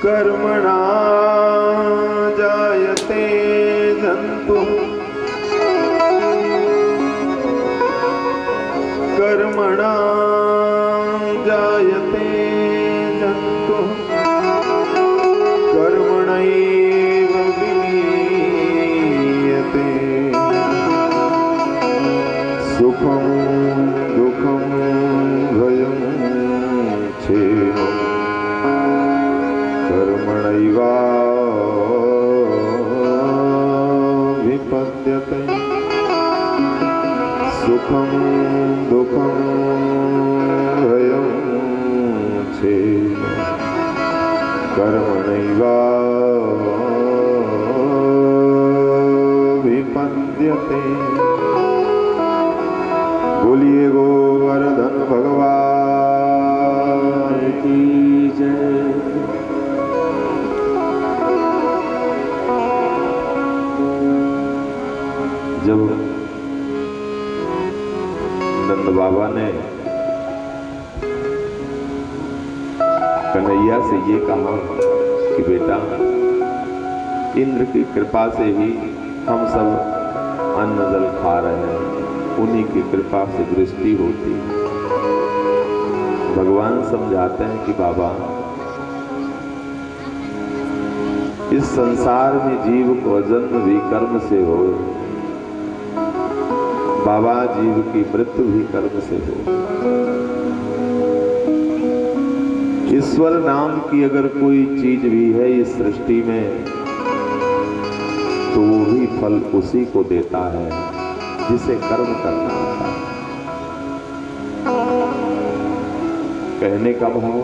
कर्मणा जायते जन्तुः कर्मणा जायते जन्तुः कर्मणैव विलीयते सुखं दुःखं भयं क्षेमं कर्मणैवाभिपद्यते सुखं दुःखं भयं क्षेमं कर्मणैवाभिपद्यते। बोलिए गोवर्धन भगवान की जय। जब नंद बाबा ने कन्हैया से ये कहा कि बेटा इंद्र की कृपा से ही हम सब अन्न जल खा रहे हैं, उन्हीं की कृपा से दृष्टि होती है। भगवान समझाते हैं कि बाबा इस संसार में जीव को जन्म भी कर्म से हो, बाबा जीव की मृत्यु भी कर्म से हो। ईश्वर नाम की अगर कोई चीज भी है इस सृष्टि में तो वो भी फल उसी को देता है जिसे कर्म करना आता है। कहने का भाव,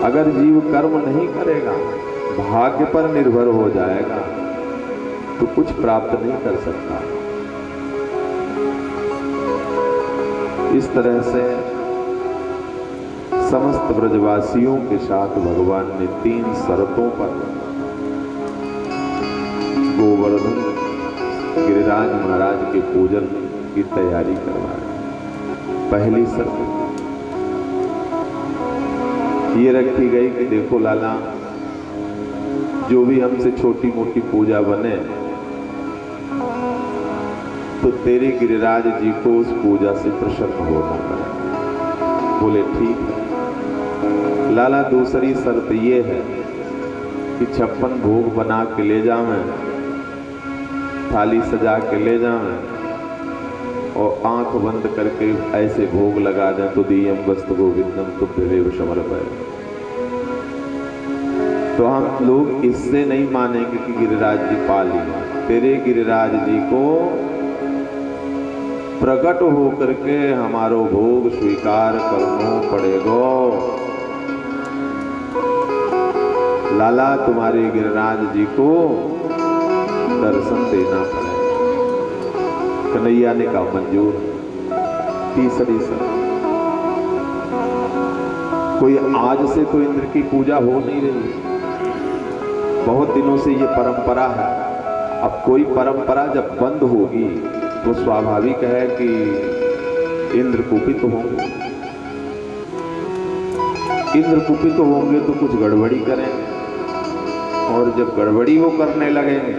अगर जीव कर्म नहीं करेगा, भाग्य पर निर्भर हो जाएगा तो कुछ प्राप्त नहीं कर सकता। इस तरह से समस्त ब्रजवासियों के साथ भगवान ने 3 शर्तों पर गोवर्धन गिरिराज महाराज के पूजन की तैयारी करवाई। पहली शर्त ये रखी गई कि देखो लाला, जो भी हमसे छोटी मोटी पूजा बने तो तेरे गिरिराज जी को उस पूजा से प्रसन्न होना पड़ेगा। बोले ठीक है लाला। दूसरी शर्त ये है कि 56 भोग बना के ले जावें, थाली सजा के ले जावें और आंख बंद करके ऐसे भोग लगा दें तो दीयम वस्तु गोविंदम तुभ्यमेव समर्पयामि। तो हम लोग इससे नहीं मानेंगे कि गिरिराज जी पा लिया। तेरे गिरिराज जी को प्रकट होकर के हमारो भोग स्वीकार करना पड़ेगा। लाला तुम्हारे गिरिराज जी को दर्शन देना पड़ेगा। कन्हैया ने कहा मंजूर। तीसरी शर्त, कोई आज से तो इंद्र की पूजा हो नहीं रही, बहुत दिनों से ये परंपरा है। अब कोई परंपरा जब बंद होगी तो स्वाभाविक है कि इंद्र कुपित होंगे। इंद्र कुपित होंगे तो कुछ गड़बड़ी करेंगे, और जब गड़बड़ी वो करने लगेंगे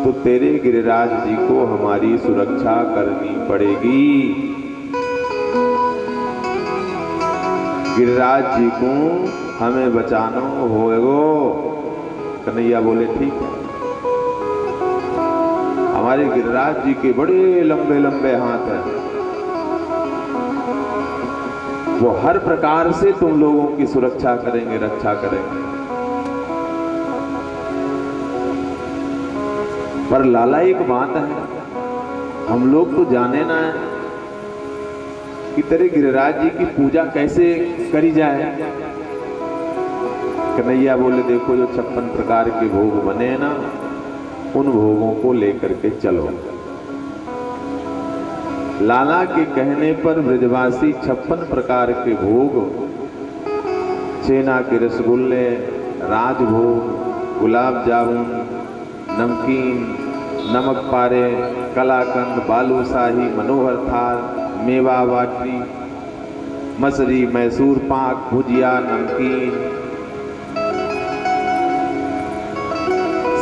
तो तेरे गिरिराज जी को हमारी सुरक्षा करनी पड़ेगी। गिरिराज जी को हमें बचाना होगा। कन्हैया बोले ठीक है। हमारे गिरिराज जी के बड़े लंबे लंबे हाथ हैं, वो हर प्रकार से तुम लोगों की सुरक्षा करेंगे, रक्षा करेंगे। पर लाला एक बात है, हम लोग तो जाने ना है कि तेरे गिरिराज जी की पूजा कैसे करी जाए। कन्हैया बोले देखो जो 56 प्रकार के भोग बने हैं ना, उन भोगों को लेकर के चलो। लाला के कहने पर ब्रजवासी 56 प्रकार के भोग, छेना के रसगुल्ले, राजभोग, गुलाब जामुन, नमकीन, नमक पारे, कलाकंद, बालूशाही, मनोहर थाल, मेवा बाटी, मसरी, मैसूर पाक, भुजिया, नमकीन,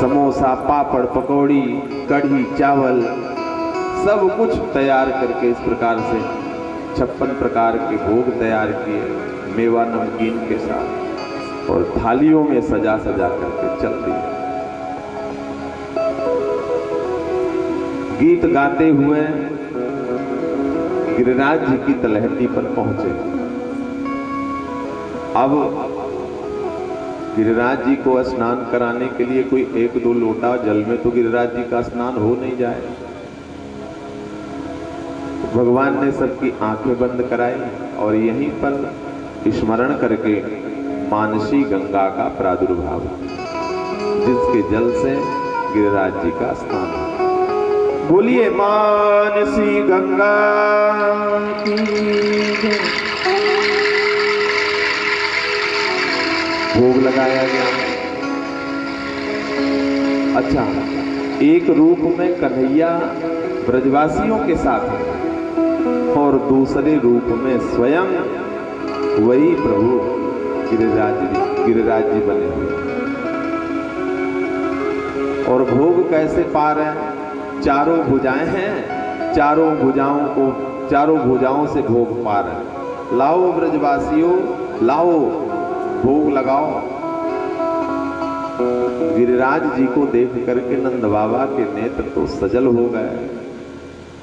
समोसा, पापड़, पकौड़ी, कढ़ी, चावल सब कुछ तैयार करके इस प्रकार से 56 प्रकार के भोग तैयार किए, मेवा नमकीन के साथ, और थालियों में सजा सजा करके चल दिए। गीत गाते हुए गिरिराज जी की तलहटी पर पहुंचे। अब गिरिराज जी को स्नान कराने के लिए कोई 1-2 लोटा जल में तो गिरिराज जी का स्नान हो नहीं जाए। भगवान ने सबकी आंखें बंद कराई और यहीं पर स्मरण करके मानसी गंगा का प्रादुर्भाव, जिसके जल से गिरिराज जी का स्नान। बोलिए मानसी गंगा की। भोग लगाया गया। अच्छा, एक रूप में कन्हैया ब्रजवासियों के साथ है और दूसरे रूप में स्वयं वही प्रभु गिरिराज जी बने हुए। और भोग कैसे पा रहे हैं? चारों भुजाएं हैं, चारों भुजाओं से भोग पा रहे हैं। लाओ ब्रजवासियों, लाओ भोग लगाओ। गिरिराज जी को देख करके नंद बाबा के नेत्र तो सजल हो गए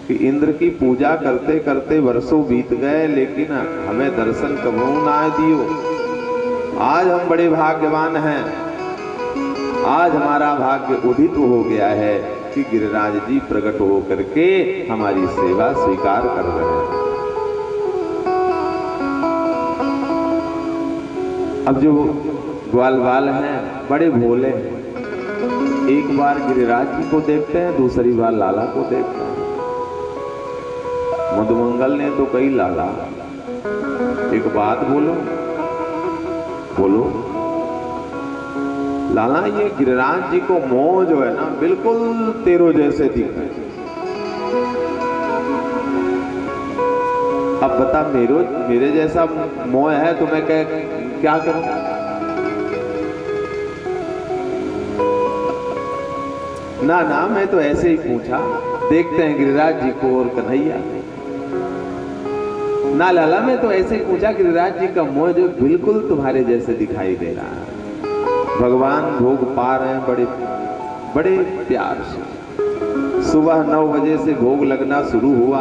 कि इंद्र की पूजा करते करते वर्षों बीत गए, लेकिन हमें दर्शन कबहू ना दियो। आज हम बड़े भाग्यवान हैं, आज हमारा भाग्य उदित हो गया है कि गिरिराज जी प्रकट हो करके हमारी सेवा स्वीकार कर रहे हैं। अब जो ग्वाल बाल हैं बड़े भोले हैं, एक बार गिरिराज जी को देखते हैं, दूसरी बार लाला को देखते हैं। मधुमंगल ने तो कही, लाला एक बात बोलो। बोलो लाला, ये गिरिराज जी को मोह जो है ना, बिल्कुल तेरो जैसे दिख रहे। अब बता, मेरे जैसा मोह है तो मैं क्या करूं? ना ना, मैं तो ऐसे ही पूछा। देखते हैं गिरिराज जी को और कन्हैया। ना लाला, मैं तो ऐसे ही पूछा, गिरिराज जी का मोह जो बिल्कुल तुम्हारे जैसे दिखाई दे रहा है। भगवान भोग पा रहे हैं बड़े बड़े प्यार से। सुबह 9 बजे से भोग लगना शुरू हुआ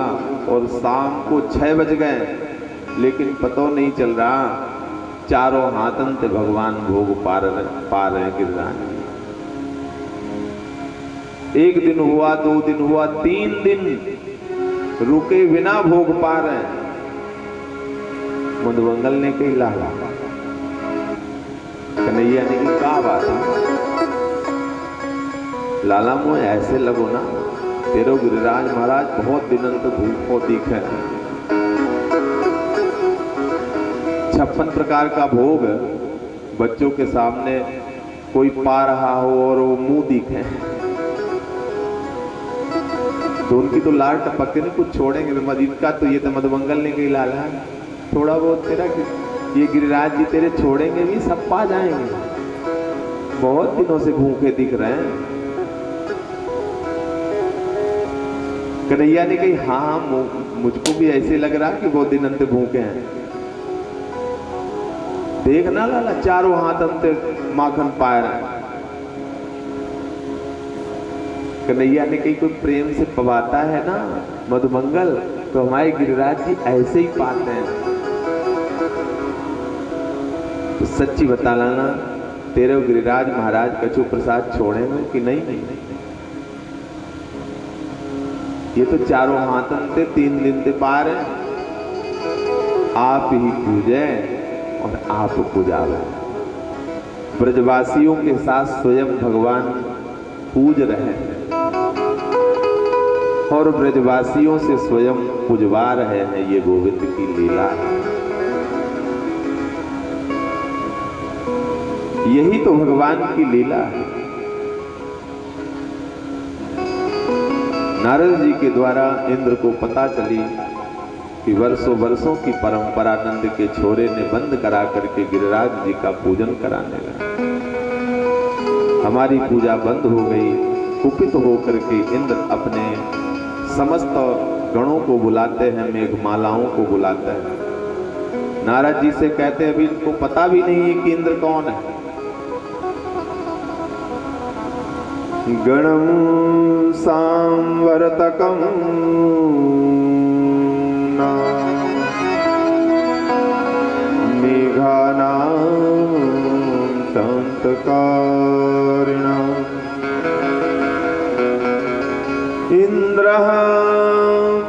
और शाम को 6 बज गए, लेकिन पता नहीं चल रहा। चारों हाथन से भगवान भोग पा रहे हैं गिरिराज। एक दिन हुआ, 2 दिन हुआ, 3 दिन रुके बिना भोग पा रहे हैं। मधुमंगल ने कही, लाला। कन्हैया ने कही, क्या बात है? लाला, मुझे ऐसे लगो ना, तेरो गिरिराज महाराज बहुत दिनों तक भूखों दिखे। 56 प्रकार का भोग बच्चों के सामने कोई पा रहा हो और वो मुंह दिखे तो उनकी तो लार टपकते नहीं, कुछ छोड़ेंगे इनका तो। ये तो मधुमंगल ने कही, लाला थोड़ा बहुत तेरा, ये गिरिराज जी तेरे छोड़ेंगे भी, सब पा जाएंगे। बहुत दिनों से भूखे दिख रहे हैं। कन्हैया ने कही, हाँ मुझको भी ऐसे लग रहा कि बहुत दिन अंत भूखे हैं। देखना लाला, चारों हाथ अंत माखन पाए रहे। कन्हैया ने कही, कोई प्रेम से पवाता है ना मधुमंगल, तो हमारे गिरिराज जी ऐसे ही पाते हैं। तो सच्ची बता लाना, तेरे गिरिराज महाराज कछु प्रसाद छोड़ेंगे कि नहीं? नहीं, ये तो चारों हाथन से 3 दिन से पार है। आप ही पूजे और आप पूजावे। ब्रजवासियों के साथ स्वयं भगवान पूज रहे हैं और ब्रजवासियों से स्वयं पूजवा रहे हैं। ये गोविंद की लीला है। यही तो भगवान की लीला है। नारद जी के द्वारा इंद्र को पता चली कि वर्षों वर्षों की परंपरा नंद के छोरे ने बंद करा करके गिरिराज जी का पूजन कराने लगा। हमारी पूजा बंद हो गई। कुपित होकर के इंद्र अपने समस्त गणों को बुलाते हैं, मेघमालाओं को बुलाते हैं। नारद जी से कहते हैं अभी इनको पता भी नहीं है कि इंद्र कौन है। गणं सांवर्तकं मेघानां शान्तकारिणां इंद्रः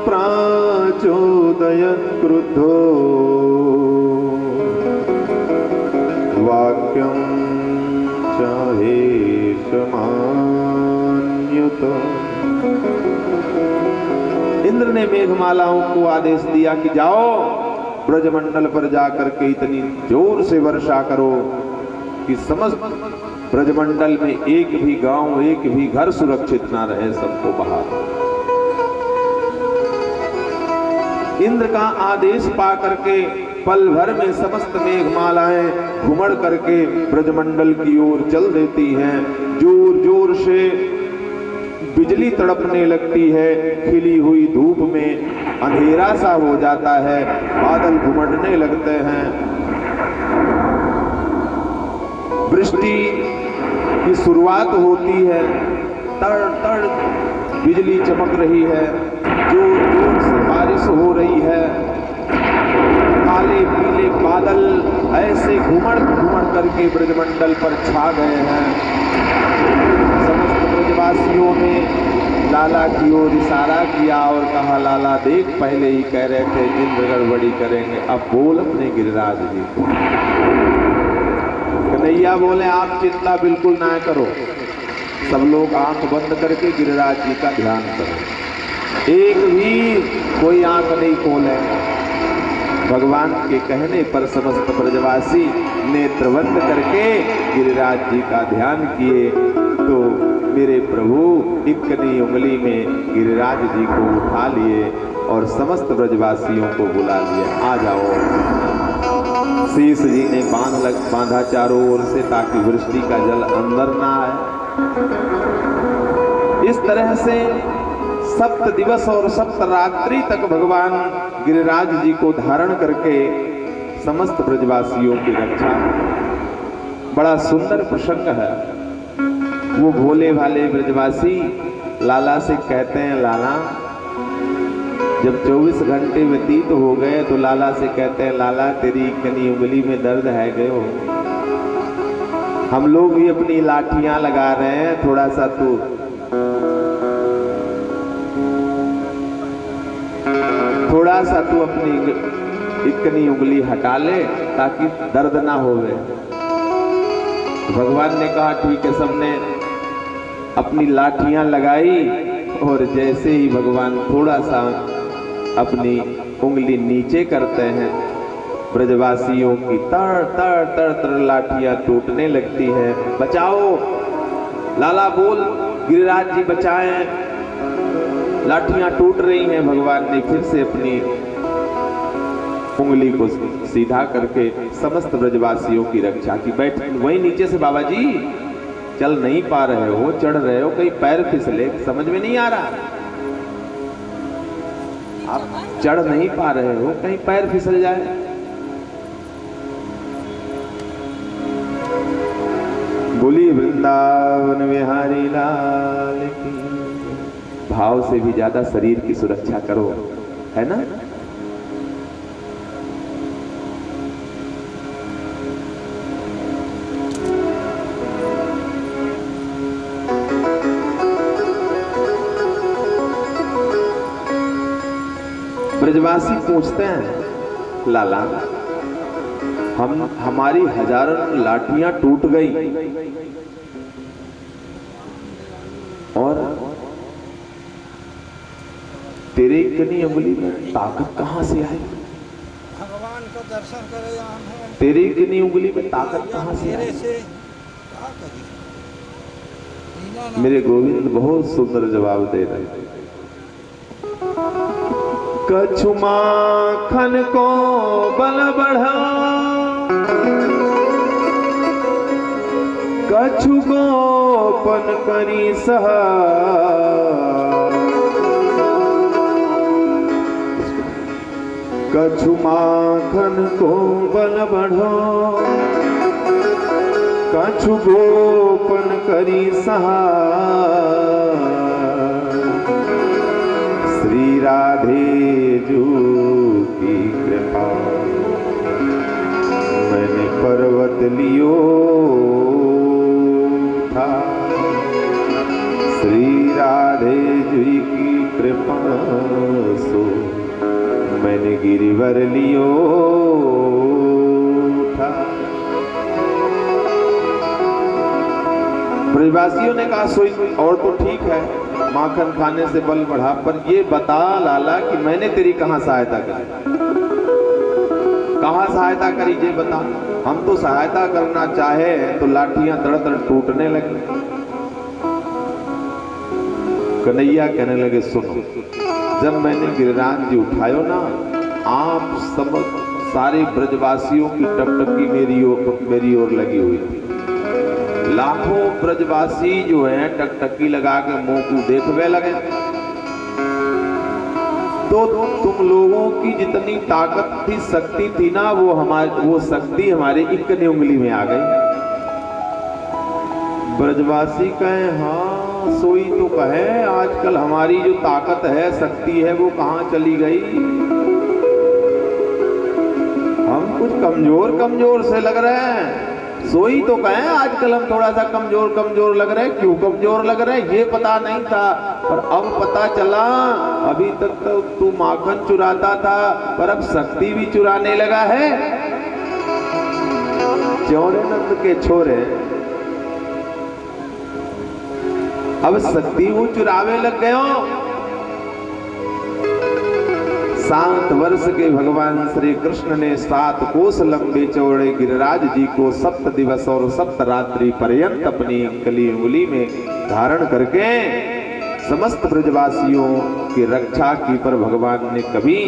प्राचोदयत् क्रुद्धो वाक्यं चाहेशमान्युत। इंद्र ने मेघमालाओं को आदेश दिया कि जाओ ब्रजमंडल पर जाकर के इतनी जोर से वर्षा करो कि समस्त ब्रजमंडल में एक भी गांव, एक भी घर सुरक्षित ना रहे, सबको बहा। इंद्र का आदेश पा करके पल भर में समस्त मेघमालाएं घुमड़ करके ब्रजमंडल की ओर चल देती हैं। जोर जोर से बिजली तड़पने लगती है, खिली हुई धूप में अंधेरा सा हो जाता है, बादल घुमड़ने लगते हैं, वृष्टि की शुरुआत होती है, तड़ तड़ बिजली चमक रही है, जोर जोर से बारिश हो रही है, काले पीले बादल ऐसे घुमड़ घुमड़ करके ब्रजमंडल पर छा गए हैं। समस्त ब्रजवासियों ने लाला की ओर इशारा किया और कहा लाला देख, पहले ही कह रहे थे इंद्र गड़बड़ी करेंगे, अब बोल अपने गिरिराज जी को। कन्हैया बोले आप चिंता बिल्कुल ना करो, सब लोग आंख बंद करके गिरिराज जी का ध्यान करो, एक भी कोई आंख नहीं खोले। भगवान के कहने पर समस्त ब्रजवासी नेत्र बंद करके गिरिराज जी का ध्यान किए तो मेरे प्रभु इक्कनी उंगली में गिरिराज जी को उठा लिए और समस्त ब्रजवासियों को बुला लिया, आ जाओ। शेष जी ने बांधा चारों ओर से ताकि वृष्टि का जल अंदर ना आए। इस तरह से सप्त दिवस और सप्त रात्रि तक भगवान गिरिराज जी को धारण करके समस्त ब्रजवासियों की रक्षा। बड़ा सुंदर प्रसंग है। वो भोले भाले ब्रजवासी लाला से कहते हैं लाला, जब 24 घंटे व्यतीत हो गए तो लाला से कहते हैं लाला तेरी कनी उंगली में दर्द है गयो, हम लोग भी अपनी लाठियां लगा रहे हैं, थोड़ा सा तू अपनी इकनी उंगली हटा ले ताकि दर्द ना होवे। भगवान ने कहा ठीक है। सबने अपनी लाठियां लगाई और जैसे ही भगवान थोड़ा सा अपनी उंगली नीचे करते हैं, ब्रजवासियों की तड़ तड़ तड़ तड़ लाठियां टूटने लगती हैं। बचाओ लाला बोल, गिरिराज जी बचाएं, लाठियां टूट रही हैं। भगवान ने फिर से अपनी उंगली को सीधा करके समस्त ब्रजवासियों की रक्षा की। बैठ वहीं नीचे से बाबा जी चल नहीं पा रहे हो, चढ़ रहे हो, कहीं पैर फिसले, समझ में नहीं आ रहा, आप चढ़ नहीं पा रहे हो, कहीं पैर फिसल जाए। बोलिए वृंदावन विहारी लाल की। भाव से भी ज्यादा शरीर की सुरक्षा करो, है ना। ब्रजवासी पूछते हैं लाला, हमारी हजारों लाठियां टूट गई और तेरे इतनी उंगली में ताकत कहां से आई? भगवान का दर्शन करे। तेरी इतनी उंगली में ताकत कहां से आई? मेरे गोविंद बहुत सुंदर जवाब दे रहे हैं। कछु माखन को बल बढ़ा, कछु कछु गोपन करी सहा कछु माखन को बल बढ़ो कछु गोपन करी सहा श्री राधे जू की कृपा मैंने पर्वत लियो था श्री राधे जी की कृपा सो मैंने गिरिवर लियो था। ब्रजवासियों ने कहा सोई और तो ठीक है, माखन खाने से बल बढ़ा, पर ये बता लाला कि मैंने तेरी कहां सहायता करी, कहां सहायता करी ये बता। हम तो सहायता करना चाहे तो लाठियां दड़ दड़ टूटने लगी। कन्हैया कहने लगे सुनो, जब मैंने गिरिराज जी उठायो ना, आप सब सारे ब्रजवासियों की टकटकी मेरी ओर लगी हुई थी। लाखों ब्रजवासी जो हैं टकटकी लगा के मुंह को देखने लगे। तो तुम लोगों की जितनी ताकत थी, शक्ति थी ना, वो शक्ति हमारे इक्कनी उंगली में आ गई। ब्रजवासी कहे हाँ सोई तो कहे, आजकल हमारी जो ताकत है, शक्ति है, वो कहां चली गई। हम कुछ कमजोर से लग रहे हैं। सोई तो कहे आजकल हम थोड़ा सा कमजोर लग रहे हैं। क्यों कमजोर लग रहे हैं ये पता नहीं था, पर अब पता चला। अभी तक तो तू माखन चुराता था, पर अब शक्ति भी चुराने लगा है। चौरे नंद के छोरे अब शक्ति वो चुरावे लग गए हो। 7 वर्ष के भगवान श्री कृष्ण ने 7 कोस लंबे चौड़े गिरिराज जी को 7 दिवस और 7 रात्रि पर्यंत अपनी कली उंगली में धारण करके समस्त ब्रजवासियों की रक्षा की, पर भगवान ने कभी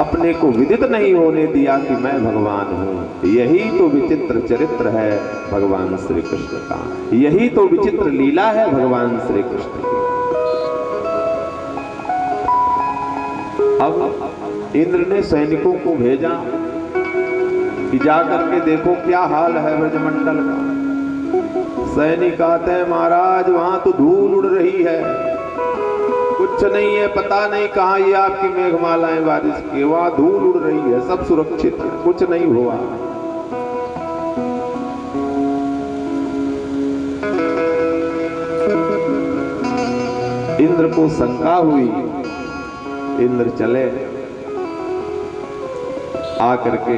अपने को विदित नहीं होने दिया कि मैं भगवान हूं। यही तो विचित्र चरित्र है भगवान श्री कृष्ण का, यही तो विचित्र लीला है भगवान श्री कृष्ण की। अब इंद्र ने सैनिकों को भेजा कि जा करके देखो क्या हाल है ब्रजमंडल का। सैनिक आते हैं महाराज वहां तो धूल उड़ रही है, कुछ नहीं है, पता नहीं कहां ये आपकी मेघमालाएं बारिश की, वहां धूल उड़ रही है, सब सुरक्षित है, कुछ नहीं हुआ। इंद्र को शंका हुई। इंद्र चले आकर के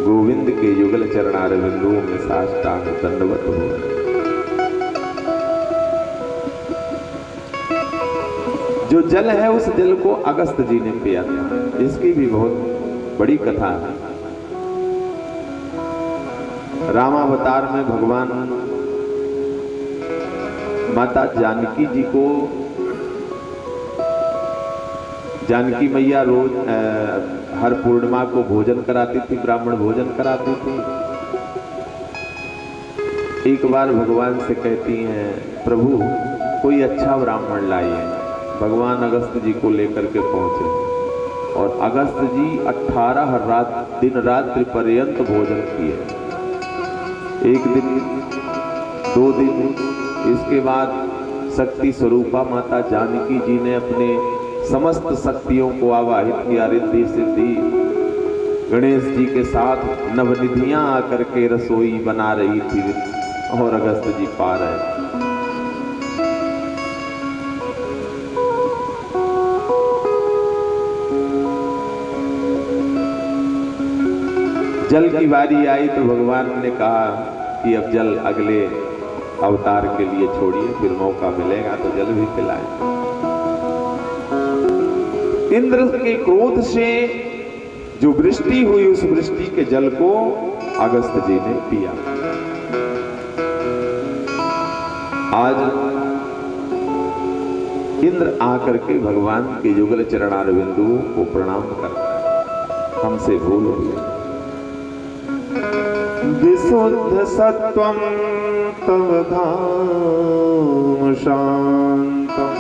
गोविंद के युगल चरणार बिंदुओं में साष्टांग दंडवत हुए। जो जल है उस जल को अगस्त जी ने पिया था। इसकी भी बहुत बड़ी कथा है। रामावतार में भगवान माता जानकी जी को, जानकी मैया रोज हर पूर्णिमा को भोजन कराती थी, ब्राह्मण भोजन कराती थी। एक बार भगवान से कहती हैं प्रभु कोई अच्छा ब्राह्मण लाइए। भगवान अगस्त जी को लेकर के पहुंचे और अगस्त जी 18 दिन रात्रि पर्यंत भोजन किए। एक दिन 2 दिन, इसके बाद शक्ति स्वरूपा माता जानकी जी ने अपने समस्त शक्तियों को आवाहित किया। रिद्धि सिद्धि गणेश जी के साथ नवनिधियां आकर के रसोई बना रही थी और अगस्त जी पा रहे। जल की बारी आई तो भगवान ने कहा कि अब जल अगले अवतार के लिए छोड़िए, फिर मौका मिलेगा तो जल भी पिलाएं। इंद्र के क्रोध से जो वृष्टि हुई, उस वृष्टि के जल को अगस्त जी ने पिया। आज इंद्र आकर के भगवान के युगल चरणार बिंदुओं को प्रणाम करता है, हमसे भूल हुई। विशुद्ध सत्वं तव धाम शांतं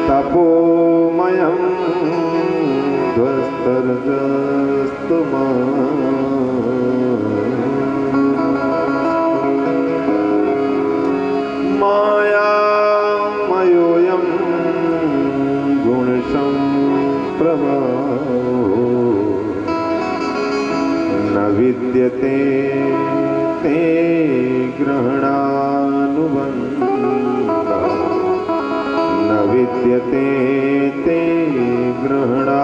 तपोमयं ध्वस्तरजस्तमा मायामयोऽयं गुणसम्प्रभावो न विद्यते ते ग्रहणानुबन्धः न विद्यते ते ग्रहणानुबन्धः।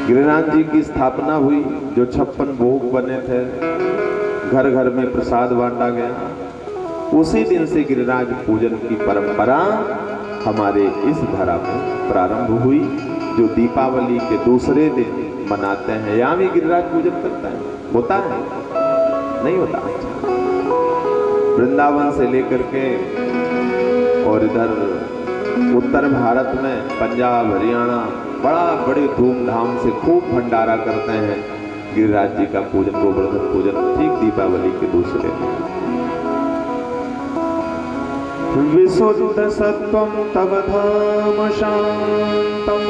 गिरिराज जी की स्थापना हुई, जो 56 भोग बने थे, घर घर में प्रसाद बांटा गया। उसी दिन से गिरिराज पूजन की परंपरा हमारे इस धरा में प्रारंभ हुई, जो दीपावली के दूसरे दिन मनाते हैं। यहाँ भी गिरिराज पूजन करता है, होता है नहीं होता? वृंदावन से लेकर के और इधर उत्तर भारत में पंजाब हरियाणा बड़े धूमधाम से खूब भंडारा करते हैं गिरिराज जी का पूजन, गोवर्धन पूजन, ठीक दीपावली के दूसरे दिन। विशुद्ध सत्वं तव धाम शांतं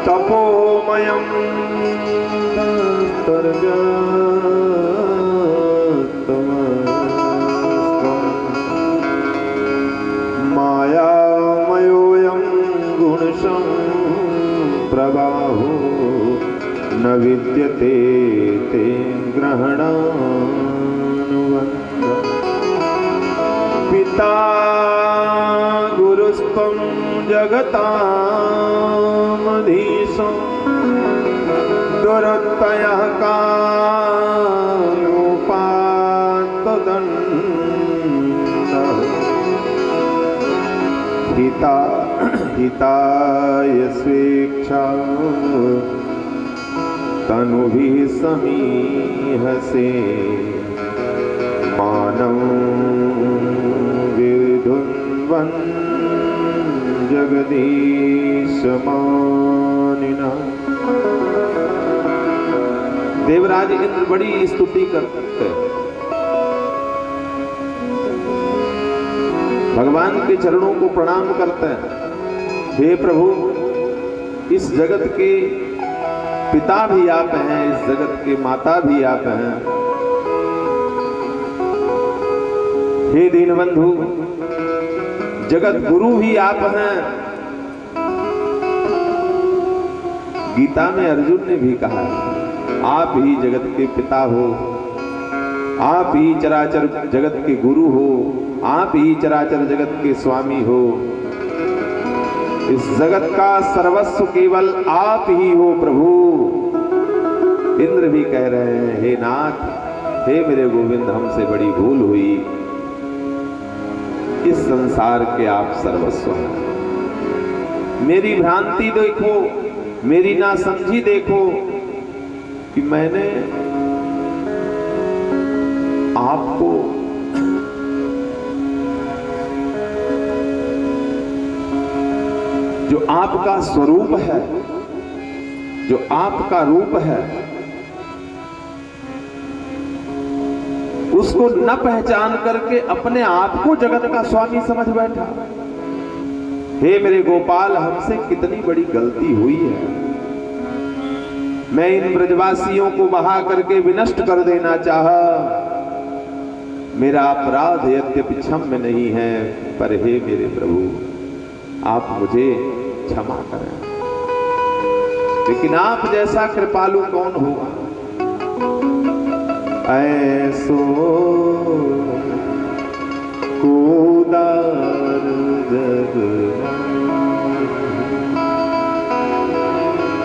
तपोमयं मायामयोऽयं गुणसम्प्रभावो न विद्यते ते ग्रहणानुबन्धः। पिता गुरुस्त्वं जगतामधीशो दुरत्ययः कालोपात्तदण्डः। हिताय स्वेच्छा तनुभिः समीहसे मानव विधुन्वन् जगदीश मानिना। देवराज इंद्र बड़ी स्तुति करते हैं, भगवान के चरणों को प्रणाम करते हैं। हे प्रभु, इस जगत के पिता भी आप हैं, इस जगत के माता भी आप हैं। हे दीनबंधु, जगत गुरु भी आप हैं। गीता में अर्जुन ने भी कहा, आप ही जगत के पिता हो, आप ही चराचर जगत के गुरु हो, आप ही चराचर जगत के स्वामी हो। इस जगत का सर्वस्व केवल आप ही हो प्रभु। इंद्र भी कह रहे हैं, हे नाथ, हे मेरे गोविंद, हमसे बड़ी भूल हुई। इस संसार के आप सर्वस्व हैं। मेरी भ्रांति देखो, मेरी नासमझी देखो कि मैंने आपको जो आपका स्वरूप है, जो आपका रूप है, उसको न पहचान करके अपने आप को जगत का स्वामी समझ बैठा। हे मेरे गोपाल, हमसे कितनी बड़ी गलती हुई है। मैं इन ब्रजवासियों को बहा करके विनष्ट कर देना चाहा। मेरा अपराध यद्यपि क्षम्य नहीं है, पर हे मेरे प्रभु, आप मुझे क्षमा करें। लेकिन आप जैसा कृपालु कौन होगा? ऐसो कोदार जग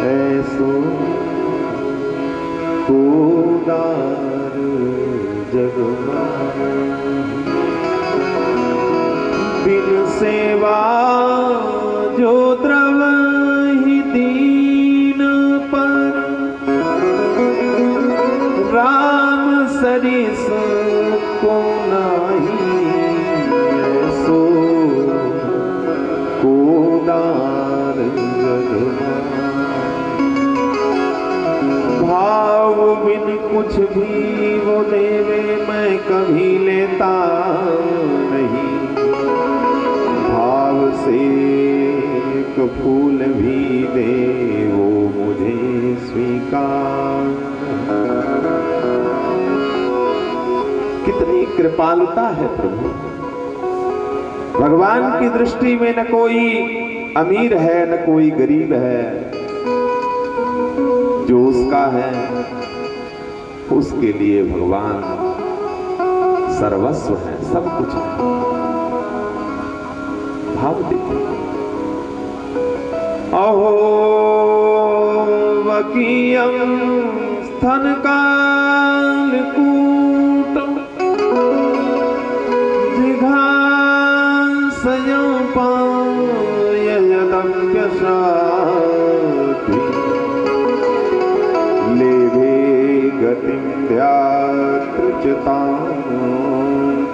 ऐसो कोदार जग बिन सेवा जो द्रवहि दीन पर राम सरिस को नाही। ऐसो कुछ भी वो देवे मैं कभी लेता नहीं, भाव से एक फूल भी दे वो मुझे स्वीकार। कितनी कृपालुता है प्रभु। भगवान की दृष्टि में न कोई अमीर है न कोई गरीब है, जो उसका है उसके लिए भगवान सर्वस्व है, सब कुछ है। भाव देखिए। अहो वकीयम स्तन कालकूटम लेभे गतिं ध्यातृचतां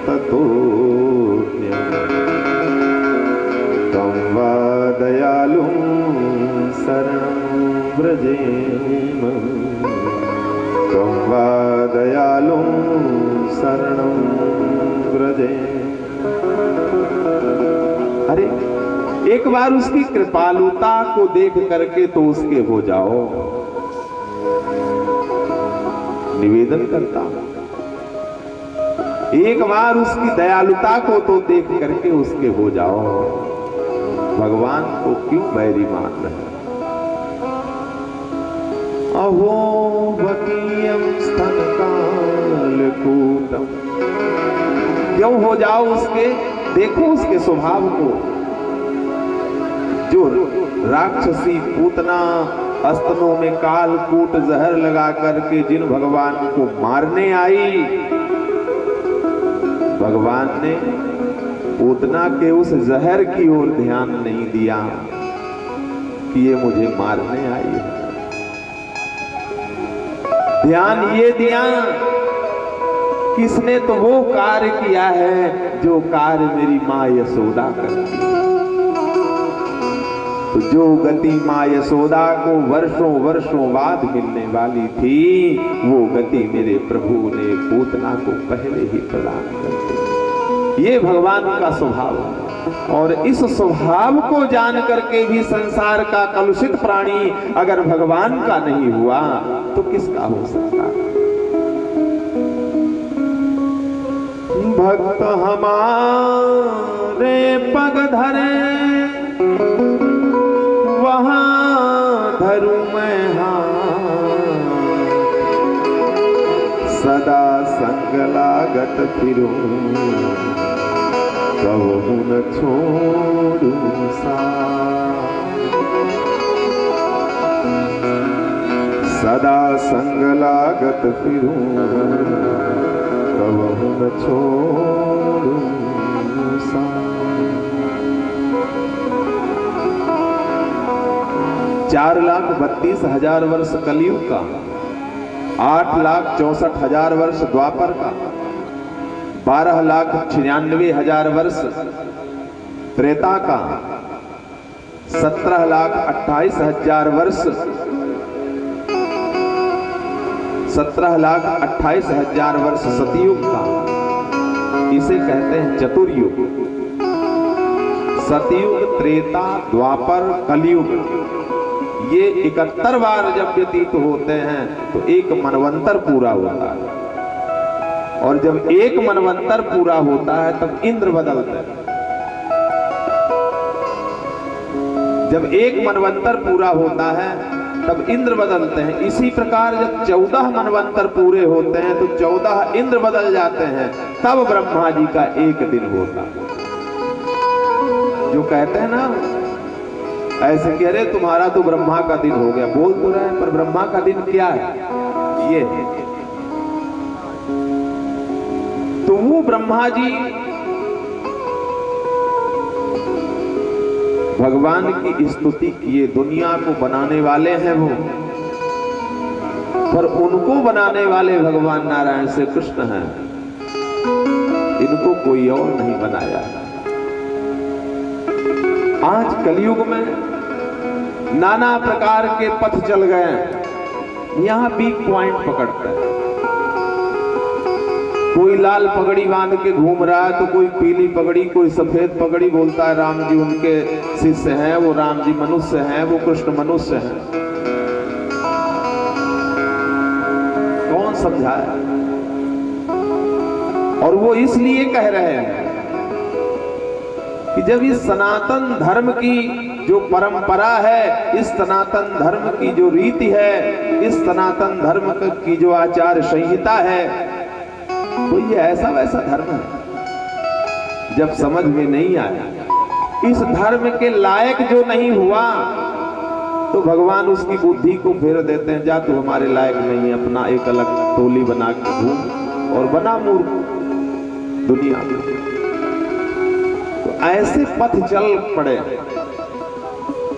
ततोऽन्यं तं वा दयालुं शरणं व्रजेम, तं वा दयालुं शरणं व्रजेम। अरे एक बार उसकी कृपालुता को देख करके तो उसके हो जाओ। निवेदन करता हूं, एक बार उसकी दयालुता को तो देख करके उसके हो जाओ। भगवान को क्यों बैरी मान रहे? अहो वकीयम स्तन कालकूटम, क्यों हो जाओ उसके? देखो उसके स्वभाव को। जो राक्षसी पूतना स्तनों में कालकूट जहर लगा करके जिन भगवान को मारने आई, भगवान ने पूतना के उस जहर की ओर ध्यान नहीं दिया कि ये मुझे मारने आई है। ध्यान ये दिया किसने तो वो कार्य किया है जो कार्य मेरी माँ यशोदा करती है। तो जो गति माँ यशोदा को वर्षों वर्षों बाद मिलने वाली थी, वो गति मेरे प्रभु ने पूतना को पहले ही प्रदान कर दी। ये भगवान का स्वभाव है। और इस स्वभाव को जान करके भी संसार का कलुषित प्राणी अगर भगवान का नहीं हुआ तो किसका हो सकता है? भक्त हमारे पग धरे वहां धरूं मैं हाथ, सदा संग लागत फिरूं कबहू न छोड़ूं साथ, सदा संग लागत फिरूं कबहू न छोड़ूं साथ। 4,32,000 वर्ष कलयुग का, 8,64,000 वर्ष द्वापर का, 12,96,000 वर्ष त्रेता का, 17,28,000 वर्ष 17,28,000 वर्ष सतयुग का, इसे कहते हैं चतुर्युग। सतयुग, त्रेता, द्वापर, कलयुग, ये 71 बार जब व्यतीत होते हैं तो एक मनवंतर पूरा होता है। और जब एक मनवंतर पूरा होता है तब इंद्र बदलते हैं। जब एक मनवंतर पूरा होता है तब इंद्र बदलते हैं। इसी प्रकार जब 14 मनवंतर पूरे होते हैं तो 14 इंद्र बदल जाते हैं, तब ब्रह्मा जी का एक दिन होता है। जो कहते हैं ना ऐसे कह रहे तुम्हारा तो ब्रह्मा का दिन हो गया, बोल तो रहे हैं, पर ब्रह्मा का दिन क्या है? ये है। तो वो ब्रह्मा जी भगवान की स्तुति किए, दुनिया को बनाने वाले हैं वो, पर उनको बनाने वाले भगवान नारायण श्री कृष्ण हैं। इनको कोई और नहीं बनाया। आज कलयुग में नाना प्रकार के पथ चल गए, यहां वीक पॉइंट पकड़ते हैं। कोई लाल पगड़ी बांध के घूम रहा है तो कोई पीली पगड़ी, कोई सफेद पगड़ी, बोलता है राम जी उनके शिष्य हैं, वो राम जी मनुष्य हैं, वो कृष्ण मनुष्य हैं। कौन समझाए? और वो इसलिए कह रहे हैं कि जब इस सनातन धर्म की जो परंपरा है, इस सनातन धर्म की जो रीति है, इस सनातन धर्म की जो आचार संहिता है, तो ये ऐसा वैसा धर्म है। जब समझ में नहीं आया, इस धर्म के लायक जो नहीं हुआ, तो भगवान उसकी बुद्धि को फेर देते हैं, जा तू हमारे लायक नहीं है, अपना एक अलग टोली बना के घूम और बना मूर्ख दुनिया में। तो ऐसे पथ चल पड़े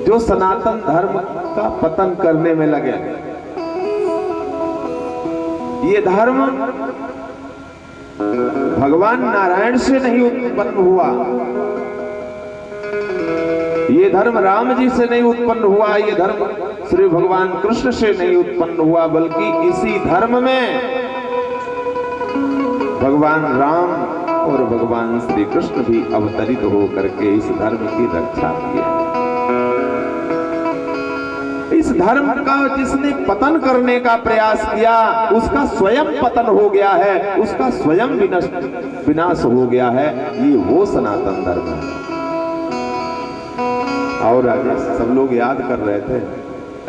जो सनातन धर्म का पतन करने में लगे। ये धर्म भगवान नारायण से नहीं उत्पन्न हुआ, ये धर्म राम जी से नहीं उत्पन्न हुआ, ये धर्म श्री भगवान कृष्ण से नहीं उत्पन्न हुआ, बल्कि इसी धर्म में भगवान राम और भगवान श्री कृष्ण भी अवतरित होकर के इस धर्म की रक्षा किए। इस धर्म का जिसने पतन करने का प्रयास किया, उसका स्वयं पतन हो गया है, उसका स्वयं विनाश हो गया है। ये वो सनातन धर्म है। और आगे सब लोग याद कर रहे थे,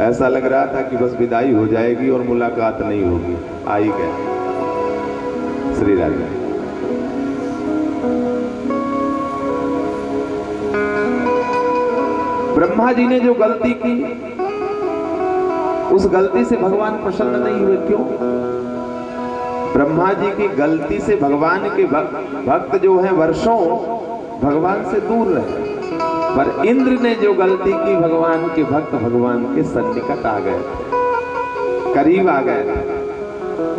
ऐसा लग रहा था कि बस विदाई हो जाएगी और मुलाकात नहीं होगी। आ ही गए श्री राधे। ब्रह्मा जी ने जो गलती की, उस गलती से भगवान प्रसन्न नहीं हुए। क्यों? ब्रह्मा जी की गलती से भगवान के भक्त जो हैं वर्षों भगवान से दूर रहे, पर इंद्र ने जो गलती की, भगवान के भक्त भगवान के सन्निकट आ गए, करीब आ गए।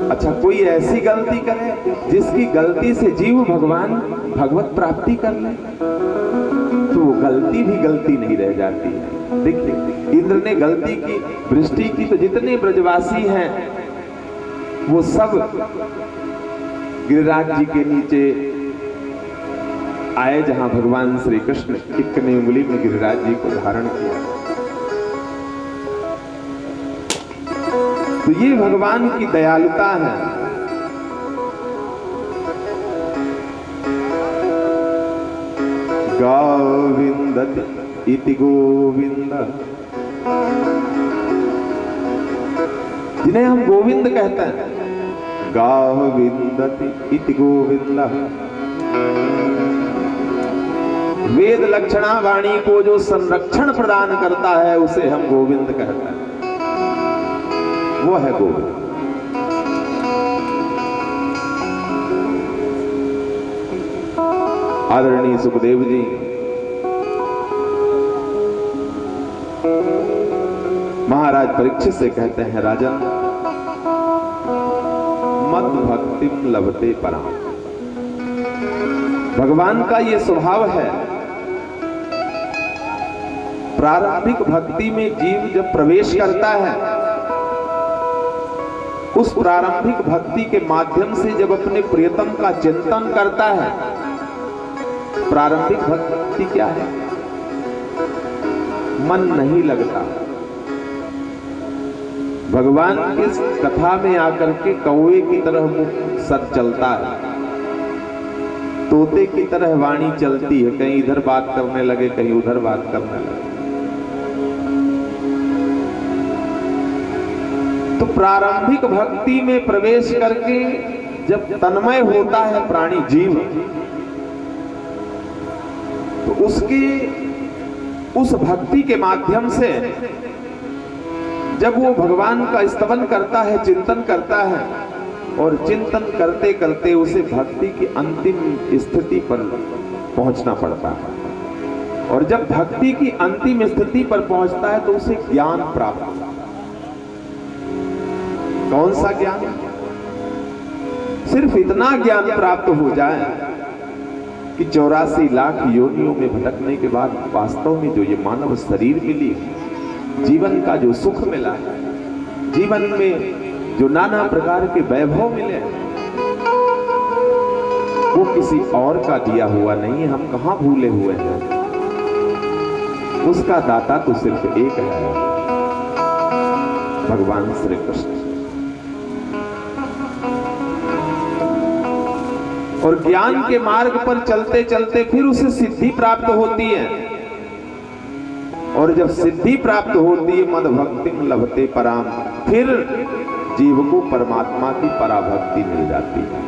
अच्छा, कोई ऐसी गलती करे जिसकी गलती से जीव भगवान भगवत प्राप्ति कर ले, तो वो गलती भी गलती नहीं रह जाती है। देखिए, इंद्र ने गलती की, वृष्टि की, तो जितने ब्रजवासी हैं वो सब गिरिराज जी के नीचे आए, जहां भगवान श्री कृष्ण इक्कनी उंगली में गिरिराज जी को धारण किया। तो ये भगवान की दयालुता है। गोविंद इति गोविंद, जिन्हें हम गोविंद कहते हैं, गोविंद इति गोविंद। वेद लक्षणा वाणी को जो संरक्षण प्रदान करता है, उसे हम गोविंद कहते हैं, वो है गोविंद। आदरणीय सुखदेव जी महाराज परीक्षित से कहते हैं, राजन मद भक्तिम लभते पराम। भगवान का ये स्वभाव है, प्रारंभिक भक्ति में जीव जब प्रवेश करता है, उस प्रारंभिक भक्ति के माध्यम से जब अपने प्रियतम का चिंतन करता है, प्रारंभिक भक्ति क्या है? मन नहीं लगता। भगवान की कथा में आकर के कौवे की तरह मुख सर चलता है, तोते की तरह वाणी चलती है, कहीं इधर बात करने लगे, कहीं उधर बात करने लगे। तो प्रारंभिक भक्ति में प्रवेश करके जब तन्मय होता है प्राणी जीव, तो उसकी उस भक्ति के माध्यम से जब वो भगवान का स्तवन करता है, चिंतन करता है, और चिंतन करते करते उसे भक्ति की अंतिम स्थिति पर पहुंचना पड़ता है। और जब भक्ति की अंतिम स्थिति पर पहुंचता है तो उसे ज्ञान प्राप्त होता है। कौन सा ज्ञान? सिर्फ इतना ज्ञान प्राप्त हो जाए कि 84 लाख योनियों में भटकने के बाद वास्तव में जो ये मानव शरीर मिली, जीवन का जो सुख मिला, जीवन में जो नाना प्रकार के वैभव मिले, वो किसी और का दिया हुआ नहीं है, हम कहां भूले हुए हैं। उसका दाता तो सिर्फ एक है, भगवान श्री कृष्ण। और ज्ञान के मार्ग पर चलते चलते फिर उसे सिद्धि प्राप्त होती है, और जब सिद्धि प्राप्त होती है मद भक्तिम लभते पराम, फिर जीव को परमात्मा की पराभक्ति मिल जाती है,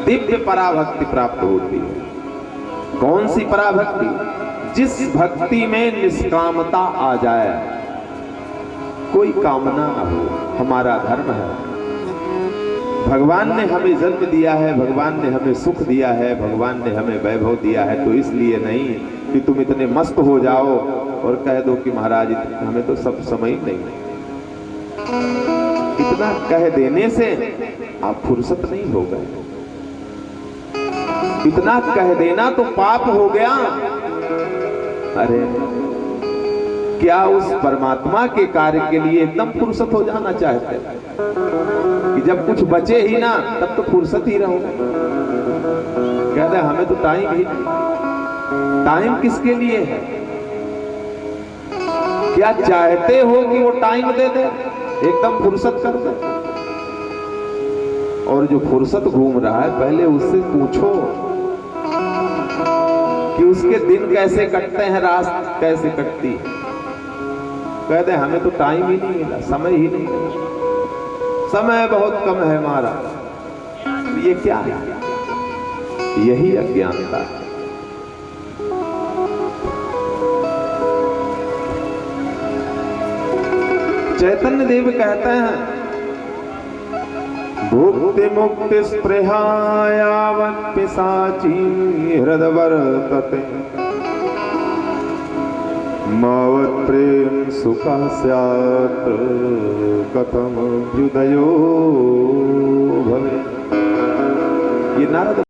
दिव्य पराभक्ति प्राप्त होती है। कौन सी पराभक्ति? जिस भक्ति में निष्कामता आ जाए, कोई कामना ना हो। हमारा धर्म है, भगवान ने हमें जन्म दिया है, भगवान ने हमें सुख दिया है, भगवान ने हमें वैभव दिया है, तो इसलिए नहीं कि तुम इतने मस्त हो जाओ और कह दो कि महाराज हमें तो सब समय ही नहीं। इतना कह देने से आप फुर्सत नहीं हो गए, इतना कह देना तो पाप हो गया। अरे क्या उस परमात्मा के कार्य के लिए एकदम फुर्सत हो जाना चाहते हैं कि जब कुछ बचे ही ना तब तो फुर्सत ही रहो? कहते हमें तो टाइम ही नहीं। टाइम किसके लिए है? क्या चाहते हो कि वो टाइम दे दे, एकदम फुर्सत कर दे? और जो फुर्सत घूम रहा है पहले उससे पूछो कि उसके दिन कैसे कटते हैं, रात कैसे कटती है। कहते हमें तो टाइम ही नहीं मिला, समय ही नहीं मिला, समय बहुत कम है हमारा। ये क्या है? यही अज्ञानता है। चैतन्य देव कहते हैं भुक्ति मुक्ति स्पृहायावत् पिशाची हृदय वर्तते, मावत् प्रेम सुखः स्यात् कथम अभ्युदयो भवेत्। ये नारद